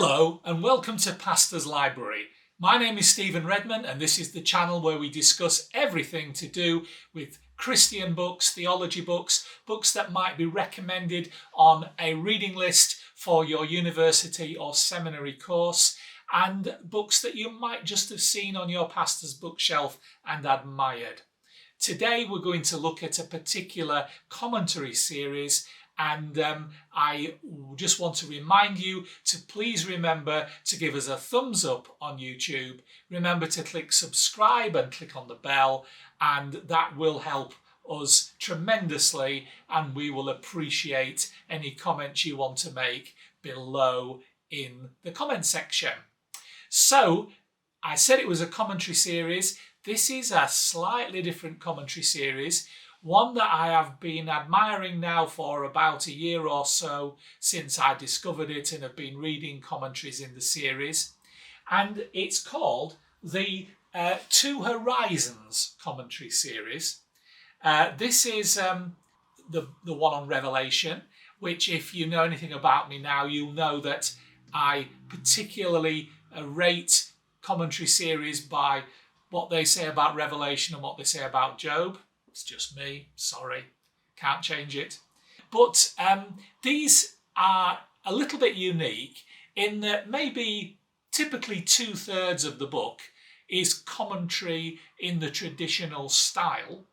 Hello and welcome to Pastor's Library. My name is Stephen Redman and this is the channel where we discuss everything to do with Christian books, theology books, books that might be recommended on a reading list for your university or seminary course, and books that you might just have seen on your pastor's bookshelf and admired. Today we're going to look at a particular commentary series, and I just want to remind you to please remember to give us a thumbs up on YouTube. Remember to click subscribe and click on the bell, and that will help us tremendously, and we will appreciate any comments you want to make below in the comment section. So, I said it was a commentary series. This is a slightly different commentary series, one that I have been admiring now for about a year or so since I discovered it and have been reading commentaries in the series. And it's called the Two Horizons commentary series. This is the one on Revelation, which, if you know anything about me now, you'll know that I particularly rate commentary series by what they say about Revelation and what they say about Job. It's just me, sorry, can't change it. But these are a little bit unique in that maybe typically 2/3 of the book is commentary in the traditional style.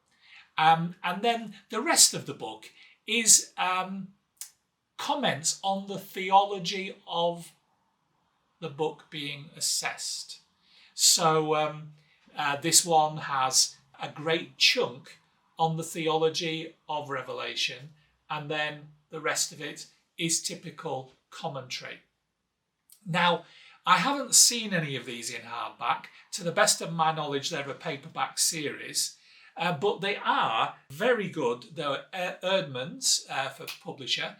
And then the rest of the book is comments on the theology of the book being assessed. So this one has a great chunk on the theology of Revelation, and then the rest of it is typical commentary. Now, I haven't seen any of these in hardback. To the best of my knowledge, they're a paperback series, but they are very good. They're Erdmann's for publisher,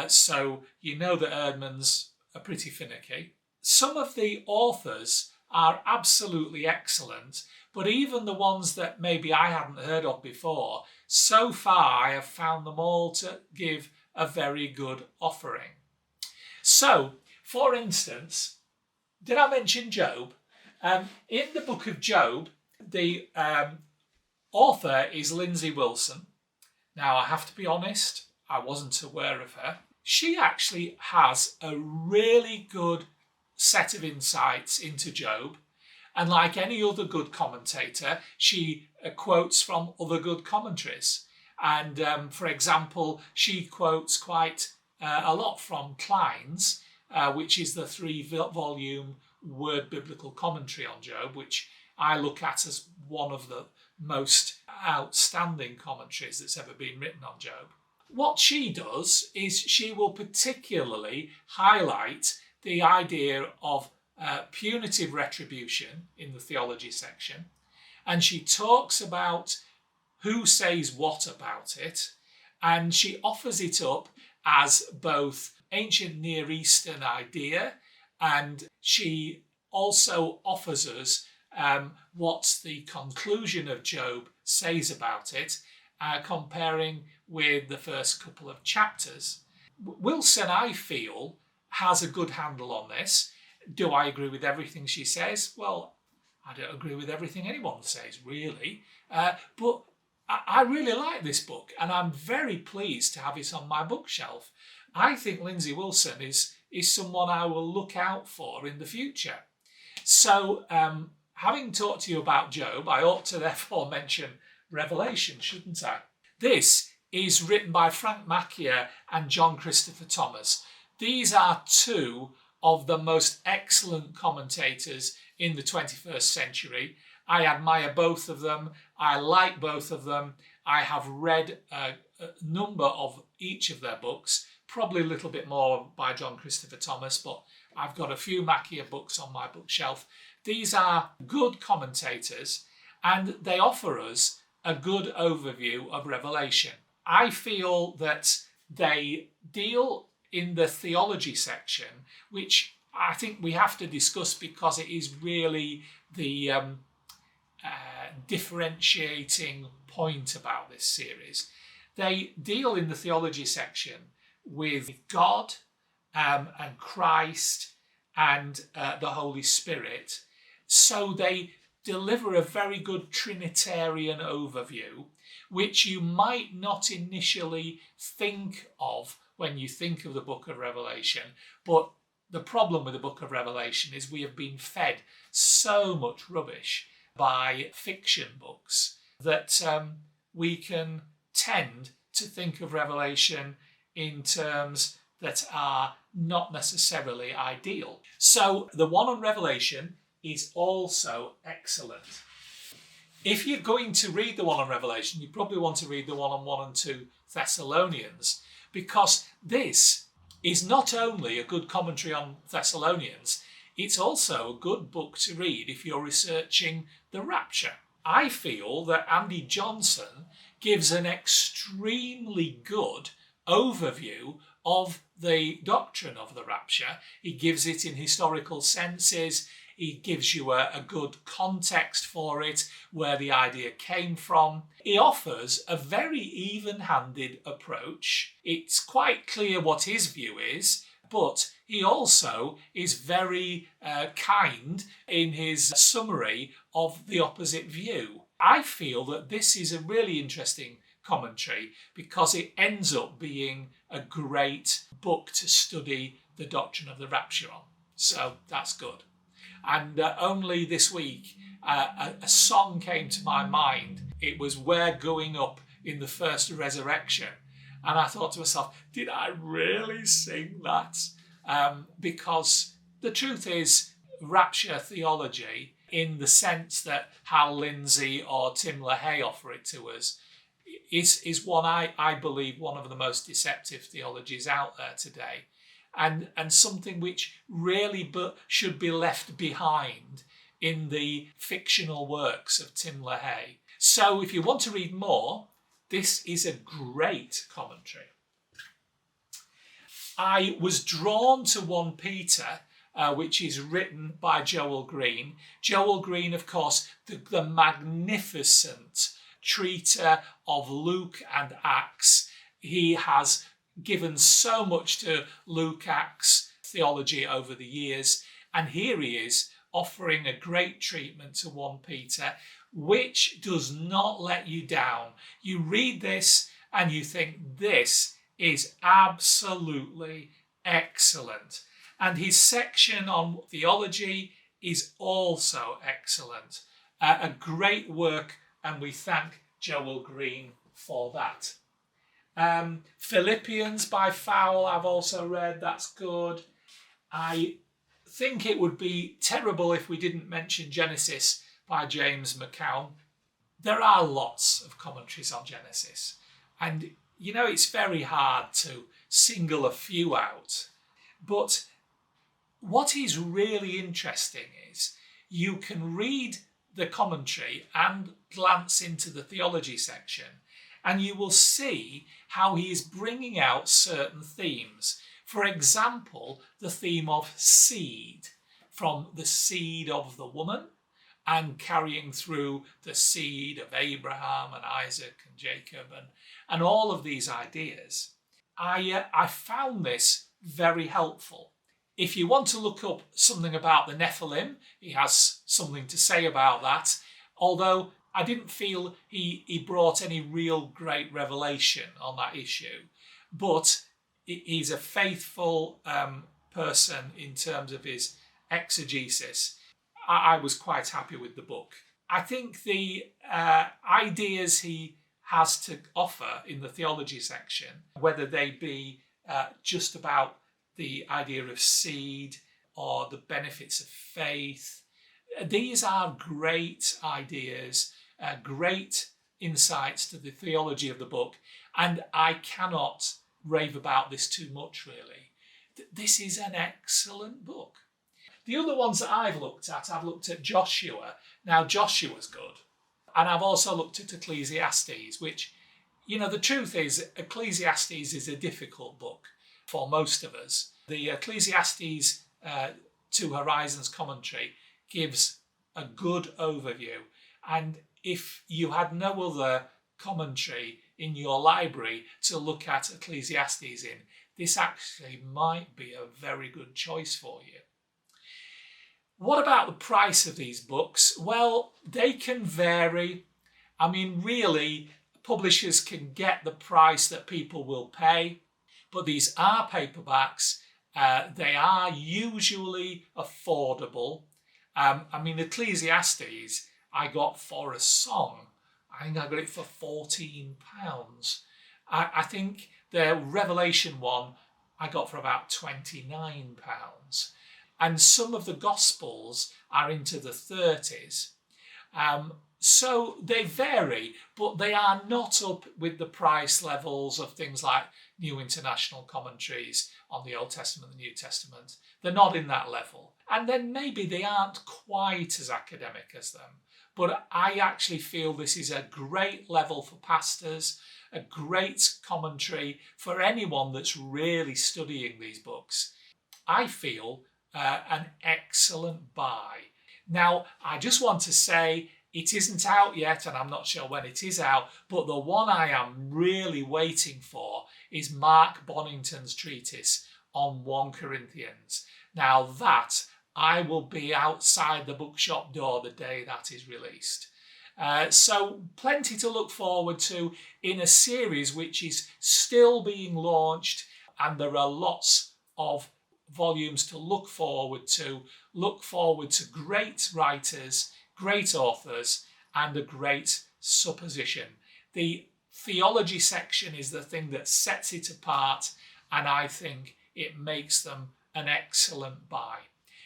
so you know that Erdmann's are pretty finicky. Some of the authors are absolutely excellent, but even the ones that maybe I hadn't heard of before, so far I have found them all to give a very good offering. So, for instance, did I mention Job? In the book of Job, the author is Lindsay Wilson. Now, I have to be honest, I wasn't aware of her. She actually has a really good set of insights into Job. And like any other good commentator, she quotes from other good commentaries. And for example, she quotes quite a lot from Klein's, which is the 3-volume word biblical commentary on Job, which I look at as one of the most outstanding commentaries that's ever been written on Job. What she does is she will particularly highlight the idea of punitive retribution in the theology section, and she talks about who says what about it, and she offers it up as both ancient Near Eastern idea, and she also offers us what the conclusion of Job says about it, comparing with the first couple of chapters. Wilson, I feel, has a good handle on this. Do I agree with everything she says? Well, I don't agree with everything anyone says, really. But I really like this book, and I'm very pleased to have it on my bookshelf. I think Lindsay Wilson is someone I will look out for in the future. So, having talked to you about Job, I ought to therefore mention Revelation, shouldn't I? This is written by Frank Macchia and John Christopher Thomas. These are two of the most excellent commentators in the 21st century. I admire both of them. I like both of them. I have read a number of each of their books, probably a little bit more by John Christopher Thomas, but I've got a few Macchia books on my bookshelf. These are good commentators, and they offer us a good overview of Revelation. I feel that they deal in the theology section, which I think we have to discuss because it is really the differentiating point about this series. They deal in the theology section with God and Christ and the Holy Spirit. So they deliver a very good Trinitarian overview, which you might not initially think of when you think of the book of Revelation. But the problem with the book of Revelation is we have been fed so much rubbish by fiction books that we can tend to think of Revelation in terms that are not necessarily ideal. So the one on Revelation is also excellent. If you're going to read the one on Revelation, you probably want to read the one on 1 and 2 Thessalonians, because this is not only a good commentary on Thessalonians, it's also a good book to read if you're researching the rapture. I feel that Andy Johnson gives an extremely good overview of the doctrine of the rapture. He gives it in historical senses. He gives you a good context for it, where the idea came from. He offers a very even-handed approach. It's quite clear what his view is, but he also is very kind in his summary of the opposite view. I feel that this is a really interesting commentary because it ends up being a great book to study the doctrine of the rapture on. So that's good. And only this week, a song came to my mind. It was "We're Going Up in the First Resurrection." And I thought to myself, did I really sing that? Because the truth is, rapture theology, in the sense that Hal Lindsey or Tim LaHaye offer it to us, is one, I believe, one of the most deceptive theologies out there today. And something which really should be left behind in the fictional works of Tim LaHaye. So if you want to read more, this is a great commentary. I was drawn to 1 Peter, which is written by Joel Green. Joel Green, of course, the magnificent treater of Luke and Acts. He has given so much to Luke Acts theology over the years, and here he is offering a great treatment to 1 Peter, which does not let you down. You read this and you think this is absolutely excellent. And his section on theology is also excellent. A great work, and we thank Joel Green for that. Philippians by Fowle I've also read. That's good. I think it would be terrible if we didn't mention Genesis by James McCown. There are lots of commentaries on Genesis, and you know it's very hard to single a few out. But what is really interesting is you can read the commentary and glance into the theology section, and you will see how he is bringing out certain themes. For example, the theme of seed, from the seed of the woman and carrying through the seed of Abraham and Isaac and Jacob and all of these ideas. I found this very helpful. If you want to look up something about the Nephilim, he has something to say about that, although I didn't feel he brought any real great revelation on that issue. But he's a faithful person in terms of his exegesis. I was quite happy with the book. I think the ideas he has to offer in the theology section, whether they be just about the idea of seed or the benefits of faith, these are great ideas, great insights to the theology of the book, and I cannot rave about this too much, really. This is an excellent book. The other ones that I've looked at Joshua. Now, Joshua's good. And I've also looked at Ecclesiastes, which, you know, the truth is, Ecclesiastes is a difficult book for most of us. The Ecclesiastes 2 Horizons commentary gives a good overview. And if you had no other commentary in your library to look at Ecclesiastes in, this actually might be a very good choice for you. What about the price of these books? Well, they can vary. I mean, really, publishers can get the price that people will pay, but these are paperbacks. They are usually affordable. I mean, Ecclesiastes, I got for a song. I think I got it for £14. I think the Revelation one I got for about £29. And some of the Gospels are into the 30s. So they vary, but they are not up with the price levels of things like New International Commentaries on the Old Testament and the New Testament. They're not in that level. And then maybe they aren't quite as academic as them. But I actually feel this is a great level for pastors, a great commentary for anyone that's really studying these books. I feel an excellent buy. Now, I just want to say it isn't out yet, and I'm not sure when it is out, but the one I am really waiting for is Mark Bonington's treatise on 1 Corinthians. Now that, I will be outside the bookshop door the day that is released. So plenty to look forward to in a series which is still being launched, and there are lots of volumes to look forward to. Look forward to great writers, great authors, and a great supposition. The theology section is the thing that sets it apart, and I think it makes them an excellent buy.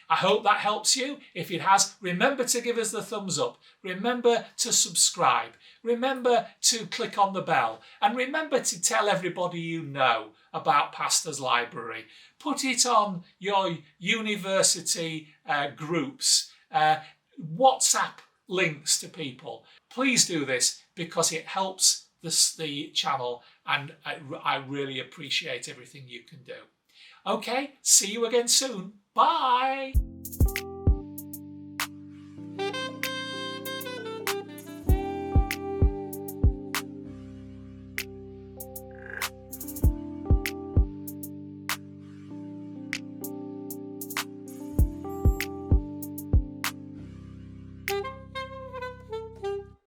I hope that helps you. If it has, remember to give us the thumbs up. Remember to subscribe. Remember to click on the bell. And remember to tell everybody you know about Pastor's Library. Put it on your university groups. WhatsApp links to people. Please do this because it helps the channel, and I really appreciate everything you can do. Okay, see you again soon. Bye.